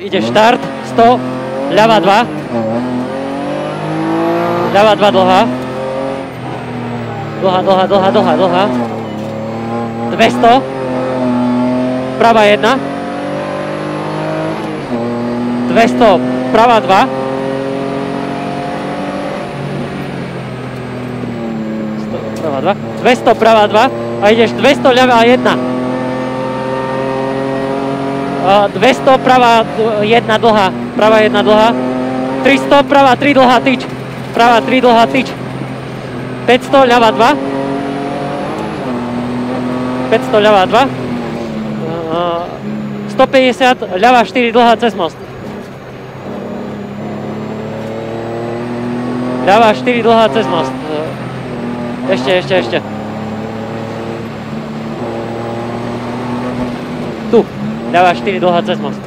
ide štart, 100, ľava 2. Ľava 2 dlhá. Dlhá. 200. Prava 1. 200, prava 2. 200, prava 2 a ideš 200, ľava 1. 200, prava 1 dlhá, prava 1 dlhá. 300, prava 3 dlhá tyč, prava 3 dlhá tyč. 500, ľava 2. 500, ľava 2. 150, ľava 4 dlhá cez most. Ľava 4 dlhá cez most. Ešte. Tu. Ľava 4 dlhá cez most.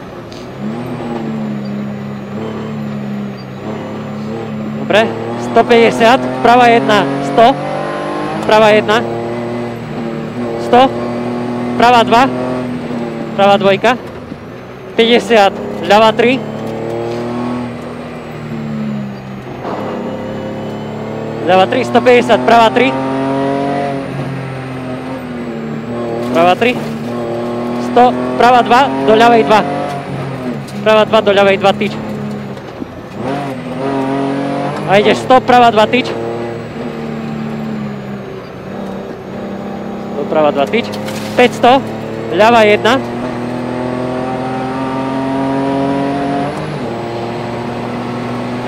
Dobre. 150. Prava 1. 100. Prava 1. 100. Prava 2. Prava 2. 50. Ľava 3. Ľava 3, 150, prava 3. Prava 3. 100, prava 2, do ľavej 2. Prava 2, do ľavej 2 tyč. A ideš 100, prava 2 tyč. Do prava 2 tyč. 500, ľava 1.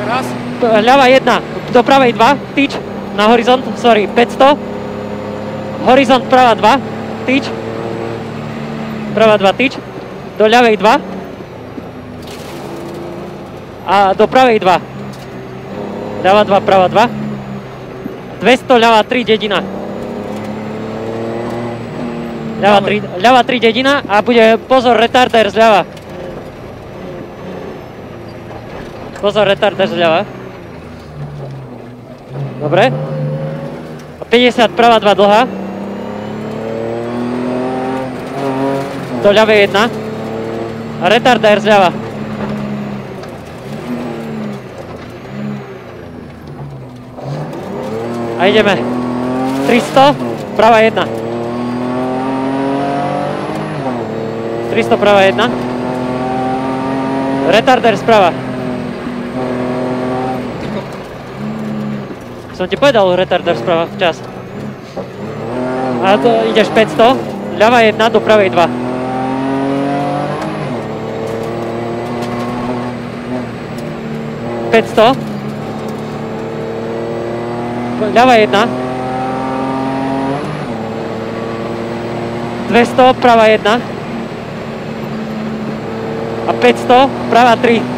Teraz? Ľava 1. Do pravej 2, tyč, na horizont, 500. Horizont prava 2, tyč. Prava 2, tyč. Do ľavej 2. A do pravej 2. Ľava 2, prava 2. 200, ľava 3, dedina. Ľava 3, dedina a bude, pozor, retarder zľava. Pozor, retarder zľava. Dobre. 50, prava 2 dlhá. Do ľavej 1. A retarder zľava. A ideme. 300, prava 1. 300, prava 1. Retarder sprava. Som ti povedal retarder sprava včas. A to ideš 500, ľava 1 do pravej 2. 500. Ľava 1. 200, prava 1. A 500, prava 3.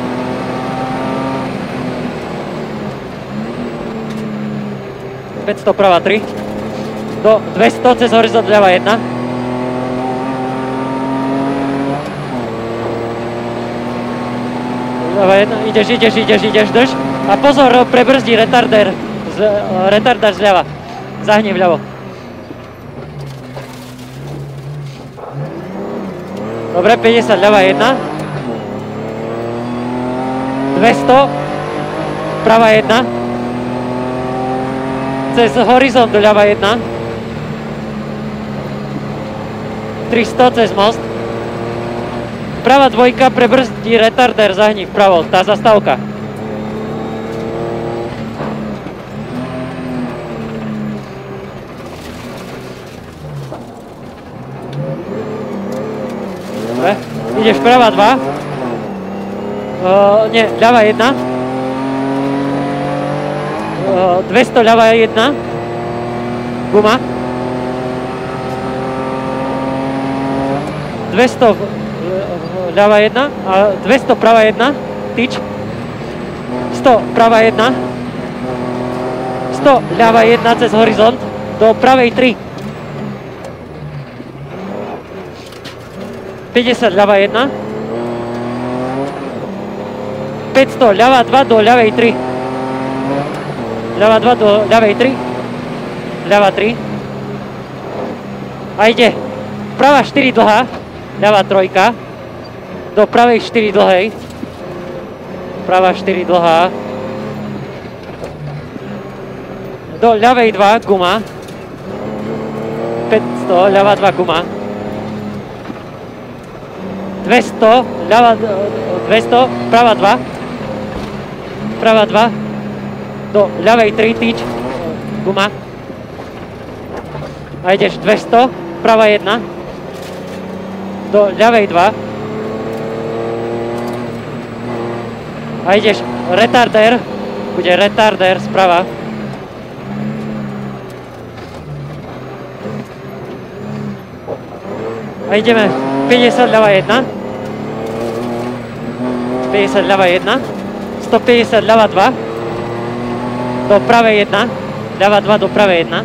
500, prava 3. Do 200 cez horizont ľava 1. Ľava 1, ideš, drž. A pozor, prebrzdí retarder zľava. Zahni vľavo. Dobre, 50, ľava 1. 200, prava 1. Cez horizont ľava 1. 300 cez most. Prava 2 prebrzdí retarder, zahni vpravo, tá zastávka. Dobre, ideš prava 2. Nie, ľava 1. 200, ľava 1. Guma. 200, ľava 1. A 200, prava 1. Tyč. 100, prava 1. 100, ľava 1 cez horizont. Do pravej 3. 50, ľava 1. 500, ľava 2 do ľavej 3. Ľava 2 do ľavej 3. Ľava 3. A ide. Prava 4 dlhá. Ľava 3. Do pravej 4 dlhej. Pravá 4 dlhá. Do ľavej 2 guma. 500, ľavá 2 guma. 200, ľavá 200, pravá 2. Pravá 2. Do ľavej 3 tyč. Guma. A ideš 200, pravá 1. Do ľavej 2. A ideš retarder. Bude retarder sprava. A ideme 50 ľava 1. 50 ľava 1. 150 ľava 2. Do pravej 1. Ľava 2 do pravej 1.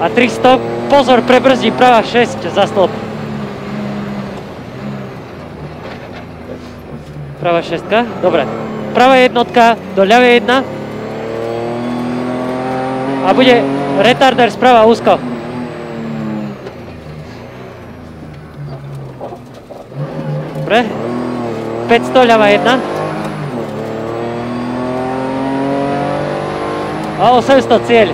A 300. Pozor, prebrzdí pravá 6 za stĺp. Pravá 6. Dobre. Pravá jednotka do ľavej 1. A bude retarder sprava úzko. Dobre. 500 ľava 1. A 800 cieľ.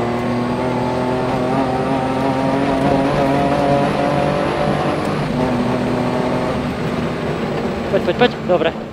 Poď. Dobre.